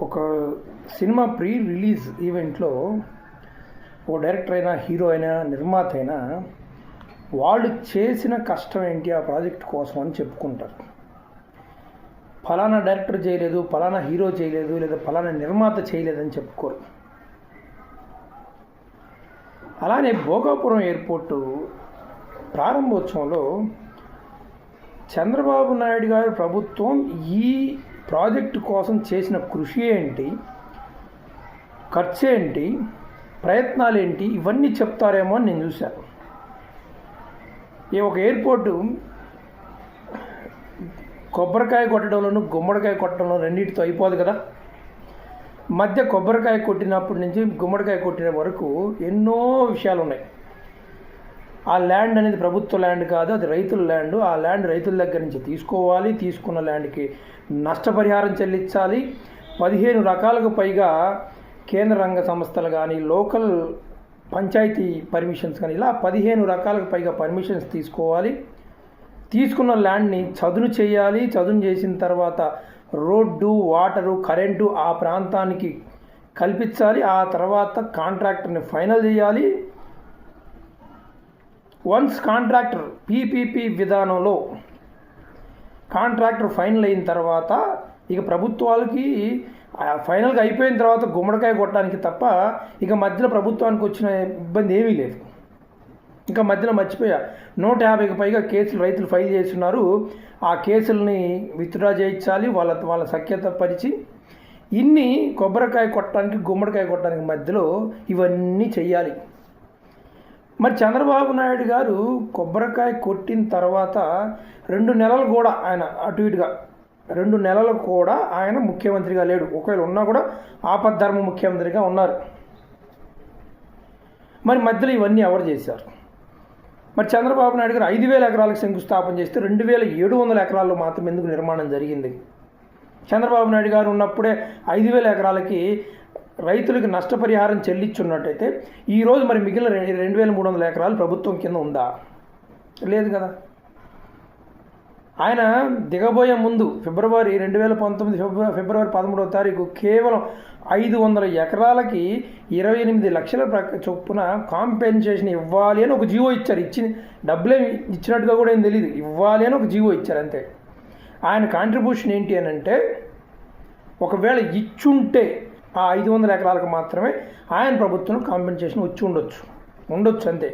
ఒక cinema pre release ఈవెంట్లో ఓ director అయినా, హీరో అయినా, నిర్మాత అయినా వాళ్ళు చేసిన కష్టం ఏంటి ఆ ప్రాజెక్ట్ కోసం అని చెప్పుకుంటారు. ఫలానా డైరెక్టర్ చేయలేదు, ఫలానా హీరో చేయలేదు, లేదా ఫలానా నిర్మాత చేయలేదని చెప్పుకోరు. అలానే భోగాపురం ఎయిర్పోర్టు ప్రారంభోత్సవంలో చంద్రబాబు నాయుడు గారి ప్రభుత్వం ఈ ప్రాజెక్టు కోసం చేసిన కృషి ఏంటి, ఖర్చు ఏంటి, ప్రయత్నాలు ఏంటి, ఇవన్నీ చెప్తారేమో అని నేను చూశాను. ఈ ఒక ఎయిర్పోర్టు కొబ్బరికాయ కొట్టడంలోనూ గుమ్మడికాయ కొట్టడంలో రెండింటితో అయిపోదు కదా. మధ్య కొబ్బరికాయ కొట్టినప్పటి నుంచి గుమ్మడికాయ కొట్టిన వరకు ఎన్నో విషయాలు ఉన్నాయి. ఆ ల్యాండ్ అనేది ప్రభుత్వ ల్యాండ్ కాదు, అది రైతుల ల్యాండ్. ఆ ల్యాండ్ రైతుల దగ్గర నుంచి తీసుకోవాలి, తీసుకున్న ల్యాండ్కి నష్టపరిహారం చెల్లించాలి. 15 రకాలకు పైగా కేంద్ర రంగ సంస్థలు కానీ, లోకల్ పంచాయతీ పర్మిషన్స్ కానీ, ఇలా 15 రకాలకు పైగా పర్మిషన్స్ తీసుకోవాలి. తీసుకున్న ల్యాండ్ని చదును చేయాలి. చదును చేసిన తర్వాత రోడ్డు, వాటరు, కరెంటు ఆ ప్రాంతానికి కల్పించాలి. ఆ తర్వాత కాంట్రాక్టర్ని ఫైనల్ చేయాలి. వన్స్ కాంట్రాక్టర్ పీపీపీ విధానంలో కాంట్రాక్టర్ ఫైనల్ అయిన తర్వాత ఇక ప్రభుత్వాలకి ఫైనల్గా అయిపోయిన తర్వాత గుమ్మడికాయ కొట్టడానికి తప్ప ఇక మధ్యలో ప్రభుత్వానికి వచ్చిన ఇబ్బంది ఏమీ లేదు. ఇంకా మధ్యలో మర్చిపోయా, 150కి పైగా కేసులు రైతులు ఫైల్ చేస్తున్నారు. ఆ కేసుల్ని విత్డ్రా చేయించాలి, వాళ్ళ సఖ్యత పరిచి ఇన్ని కొబ్బరికాయ కొట్టడానికి, గుమ్మడికాయ కొట్టడానికి మధ్యలో ఇవన్నీ చెయ్యాలి. మరి చంద్రబాబు నాయుడు గారు కొబ్బరికాయ కొట్టిన తర్వాత 2 నెలలు కూడా ఆయన అటు ఇటుగా 2 నెలలు కూడా ఆయన ముఖ్యమంత్రిగా లేడు. ఒకవేళ ఉన్నా కూడా ఆపద్ధర్మ ముఖ్యమంత్రిగా ఉన్నారు. మరి మధ్యలో ఇవన్నీ ఎవరు చేశారు? మరి చంద్రబాబు నాయుడు గారు 5,000 ఎకరాలకు శంకుస్థాపన చేస్తే 2,700 ఎకరాల్లో మాత్రం ఎందుకు నిర్మాణం జరిగింది? చంద్రబాబు నాయుడు గారు ఉన్నప్పుడే 5,000 ఎకరాలకి రైతులకి నష్టపరిహారం చెల్లించున్నట్టయితే ఈరోజు మరి మిగిలిన 2,300 ఎకరాలు ప్రభుత్వం కింద ఉందా? లేదు కదా. ఆయన దిగబోయే ముందు ఫిబ్రవరి 2019 ఫిబ్రవరి 13వ తారీఖు కేవలం 500 ఎకరాలకి 28 లక్షల చొప్పున కాంపెన్సేషన్ ఇవ్వాలి అని ఒక జీవో ఇచ్చారు. డబ్బులే ఇచ్చినట్టుగా కూడా ఏం తెలియదు, ఇవ్వాలి అని ఒక జీవో ఇచ్చారు అంతే. ఆయన కాంట్రిబ్యూషన్ ఏంటి అని అంటే, ఒకవేళ ఇచ్చుంటే ఆ 500 ఎకరాలకు మాత్రమే ఆయన ప్రభుత్వం కాంపెన్సేషన్ వచ్చి ఉండొచ్చు అంతే.